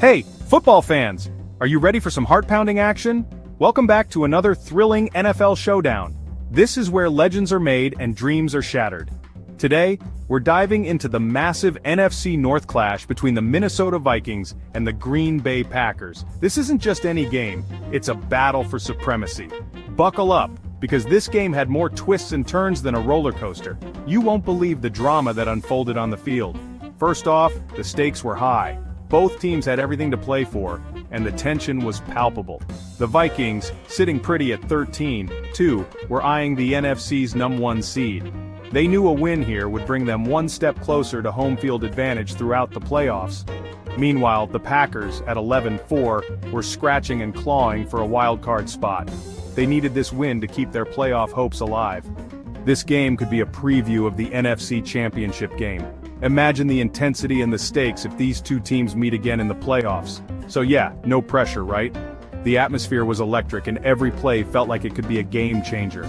Hey, football fans! Are you ready for some heart-pounding action? Welcome back to another thrilling NFL Showdown. This is where legends are made and dreams are shattered. Today, we're diving into the massive NFC North clash between the Minnesota Vikings and the Green Bay Packers. This isn't just any game, it's a battle for supremacy. Buckle up, because this game had more twists and turns than a roller coaster. You won't believe the drama that unfolded on the field. First off, the stakes were high. Both teams had everything to play for, and the tension was palpable. The Vikings, sitting pretty at 13-2, were eyeing the NFC's #1 seed. They knew a win here would bring them one step closer to home field advantage throughout the playoffs. Meanwhile, the Packers, at 11-4, were scratching and clawing for a wild-card spot. They needed this win to keep their playoff hopes alive. This game could be a preview of the NFC Championship game. Imagine the intensity and the stakes if these two teams meet again in the playoffs. So yeah, no pressure, right? The atmosphere was electric and every play felt like it could be a game changer.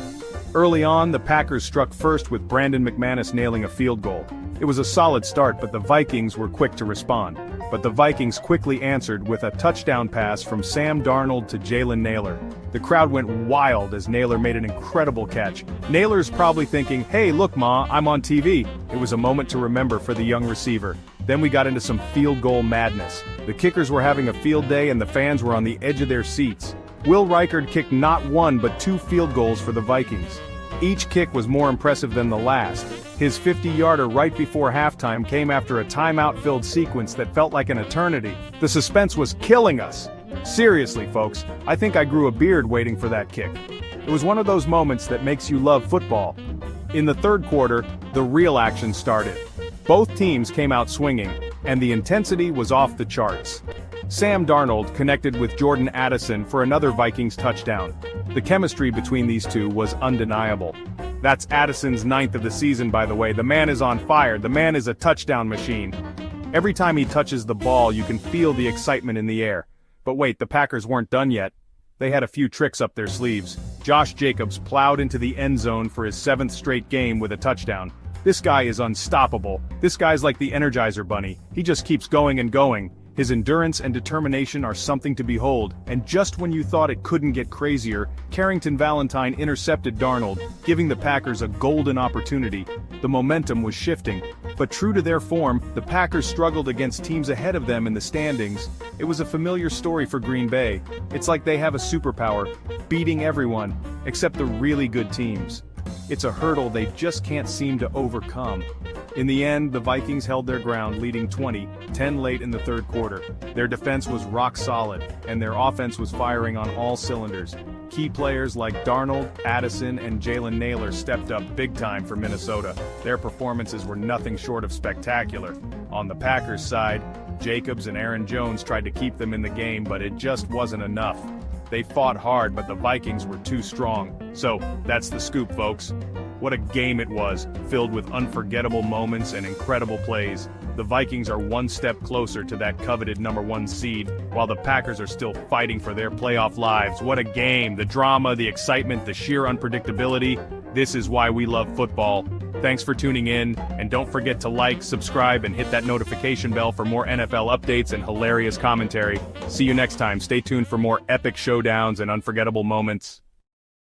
Early on, the Packers struck first with Brandon McManus nailing a field goal. It was a solid start, but the Vikings were quick to respond. But the Vikings quickly answered with a touchdown pass from Sam Darnold to Jalen Nailor. The crowd went wild as Nailor made an incredible catch. Nailor's probably thinking, "Hey, look ma, I'm on TV." It was a moment to remember for the young receiver. Then we got into some field goal madness. The kickers were having a field day and the fans were on the edge of their seats. Will Reichard kicked not one but 2 field goals for the Vikings. Each kick was more impressive than the last. His 50-yarder right before halftime came after a timeout-filled sequence that felt like an eternity. The suspense was killing us. Seriously, folks, I think I grew a beard waiting for that kick. It was one of those moments that makes you love football. In the third quarter, the real action started. Both teams came out swinging, and the intensity was off the charts. Sam Darnold connected with Jordan Addison for another Vikings touchdown. The chemistry between these two was undeniable. That's Addison's 9th of the season, by the way. The man is on fire. The man is a touchdown machine. Every time he touches the ball, you can feel the excitement in the air. But wait, the Packers weren't done yet. They had a few tricks up their sleeves. Josh Jacobs plowed into the end zone for his 7th straight game with a touchdown. This guy is unstoppable. This guy's like the Energizer Bunny. He just keeps going and going. His endurance and determination are something to behold, and just when you thought it couldn't get crazier, Carrington Valentine intercepted Darnold, giving the Packers a golden opportunity. The momentum was shifting, but true to their form, the Packers struggled against teams ahead of them in the standings. It was a familiar story for Green Bay. It's like they have a superpower, beating everyone, except the really good teams. It's a hurdle they just can't seem to overcome. In the end, the Vikings held their ground, leading 20-10 late in the third quarter. Their defense was rock solid, and their offense was firing on all cylinders. Key players like Darnold, Addison, and Jalen Nailor stepped up big time for Minnesota. Their performances were nothing short of spectacular. On the Packers side, Jacobs and Aaron Jones tried to keep them in the game, but it just wasn't enough. They fought hard, but the Vikings were too strong. So, that's the scoop, folks. What a game it was, filled with unforgettable moments and incredible plays. The Vikings are one step closer to that coveted #1 seed, while the Packers are still fighting for their playoff lives. What a game! The drama, the excitement, the sheer unpredictability. This is why we love football. Thanks for tuning in, and don't forget to like, subscribe, and hit that notification bell for more NFL updates and hilarious commentary. See you next time. Stay tuned for more epic showdowns and unforgettable moments.